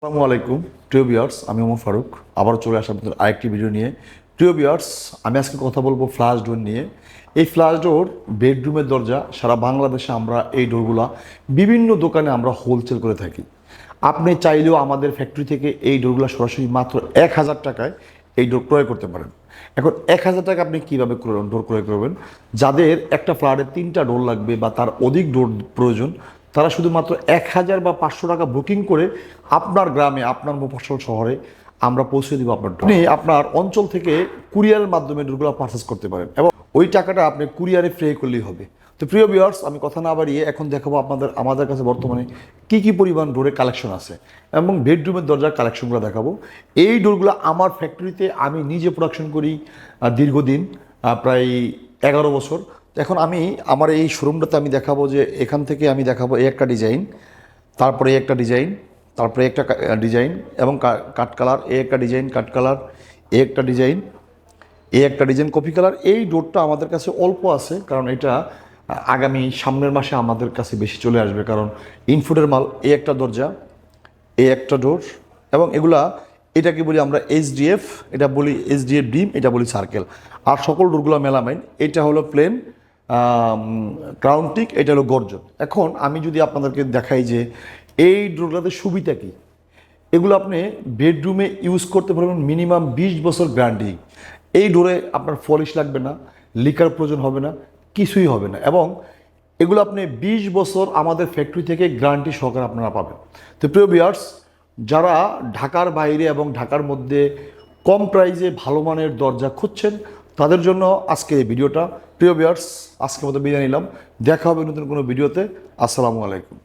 আসসালামু আলাইকুম প্রিয় ভিউয়ার্স, আমি ওমর ফারুক আবারও চলে আসলাম আপনাদের আরেকটি ভিডিও নিয়ে। প্রিয় ভিউয়ার্স, আমি আজকে কথা বলবো ফ্লাশ ডোর নিয়ে। এই ফ্লাশ ডোর বেডরুমের দরজা, সারা বাংলাদেশে আমরা এই ডোরগুলা বিভিন্ন দোকানে আমরা হোলসেল করে থাকি। আপনি চাইলেও আমাদের ফ্যাক্টরি থেকে এই ডোরগুলো সরাসরি মাত্র 1000 টাকায় এই ডোর ক্রয় করতে পারেন। এখন 1000 টাকা আপনি কীভাবে ডোর ক্রয় করবেন? যাদের একটা ফ্ল্যাটে 3টা ডোর লাগবে বা তার অধিক ডোর প্রয়োজন, তারা শুধুমাত্র 1000 বা 500 টাকা বুকিং করে আপনার গ্রামে, আপনার মফস্বল শহরে আমরা পৌঁছে দিব আপনার ডোর। আপনি আপনার অঞ্চল থেকে কুরিয়ারের মাধ্যমে ডোরগুলো পারচেস করতে পারেন এবং ওই টাকাটা আপনি কুরিয়ারে পে করলেই হবে। তো প্রিয় ভিউয়ার্স, আমি কথা না বাড়িয়ে এখন দেখাবো আমাদের কাছে বর্তমানে কী পরিমাণ ডোরের কালেকশন আছে এবং বেডরুমের দরজার কালেকশনগুলো দেখাবো। এই ডোরগুলো আমার ফ্যাক্টরিতে আমি নিজে প্রোডাকশন করি দীর্ঘদিন, প্রায় 11 বছর। এখন আমি আমার এই শোরুমটাতে আমি দেখাবো যে এখান থেকে আমি দেখাবো এই একটা ডিজাইন, তারপরে একটা ডিজাইন, তারপরে একটা ডিজাইন এবং কাট কালার, একটা ডিজাইন কাট কালার, একটা ডিজাইন, একটা ডিজাইন কপি কালার। এই ডোরটা আমাদের কাছে অল্প আছে, কারণ এটা আগামী সামনের মাসে আমাদের কাছে বেশি চলে আসবে, কারণ ইনফুটের মাল। একটা দরজা, একটা ডোর এবং এটাকে বলি আমরা এইচডিএফ, এটা বলি এইচডিএফ ডিম, এটা বলি সার্কেল। আর সকল ডোরগুলো মেলামাইন। এটা হলো প্লেন ক্রাউন্টিক, এটা হলো গর্জন। এখন আমি যদি আপনাদেরকে দেখাই যে এই ডোরগুলোতে সুবিধা কী, এগুলো আপনি বেডরুমে ইউজ করতে পারবেন মিনিমাম 20 বছর গ্যারান্টি। এই ডোরে আপনার পলিশ লাগবে না, লিকার প্রয়োজন হবে না, কিছুই হবে না এবং এগুলো আপনি 20 বছর আমাদের ফ্যাক্টরি থেকে গ্যারান্টি সহকারে আপনারা পাবেন। তো প্রিয় ভিউয়ার্স, যারা ঢাকার বাইরে এবং ঢাকার মধ্যে কম প্রাইসে ভালো মানের দরজা খুঁজছেন, তাদের জন্য আজকে এই ভিডিওটা। প্রিয় ভিউয়ার্স, আজকের মতো বিদায় নিলাম। দেখা হবে নতুন কোনো ভিডিওতে। আসসালামু আলাইকুম।